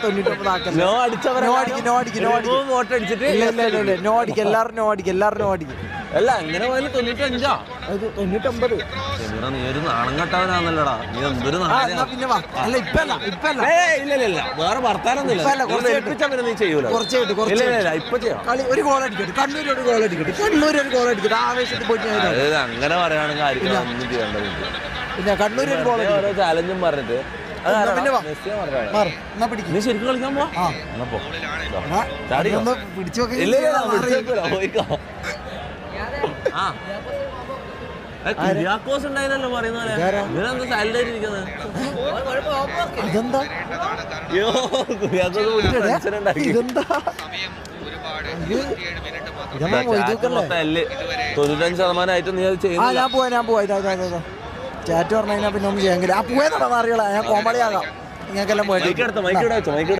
99 ആക്കല്ലേ. No അടിച്ചവരെ vote അടിച്ചിട്ട് no അടിക്കും, എല്ലാവരും നോ അടിക്കും, എല്ലാവരും നോ അടിക്കും. അല്ല അങ്ങനെ പോയാലും 95. അത് 99. നീ ഒരു നാണം കെട്ടവനാന്നല്ലോടാ. നീ എന്തൊരു പിന്നെ വാ. അല്ല ഇപ്പല്ല ഇല്ല വേറെ വർത്താനൊന്നുമില്ല. നീ ചെയ്യൂല. കുറച്ചായിട്ട് ഇപ്പൊ ചെയ്യാം. കളി ഒരു ഗോൾ അടിക്കട്ടെ, കണ്ണൂർ ഒരു ഗോൾ അടിക്കട്ടെ, ആവേശത്തിൽ പോയിട്ട് അങ്ങനെ പറയുകയാണെങ്കിൽ ആയിരിക്കും ഒന്നും ചെയ്യേണ്ടത്. പിന്നെ കണ്ണൂർ ഒരു ഗോൾ ഓരോ ചാലഞ്ചും പറഞ്ഞിട്ട് നീ ശരിക്കും കളിക്കാൻ പോവാ. പിടിച്ചു കുര്യാക്കോസ് ഉണ്ടായിരുന്നല്ലോ പറയുന്ന പോലെ. ഇവരെന്താ സാലറി ആയിട്ടിരിക്കുന്നത്? അതെന്താ കുര്യാക്കോസ് ഉണ്ടാക്കി 95% ആയിട്ട് നീ അത് ചെയ്യുന്നു. ഞാൻ പോവാ ചാറ്റ് പറഞ്ഞു കഴിഞ്ഞാൽ പിന്നെ ഒന്നും ചെയ്യാൻ കഴിയില്ല. ആ പോയെന്നാ അറിയാം, ഞാൻ കോമഡി ആകാം. നിങ്ങൾക്കെല്ലാം പോയി.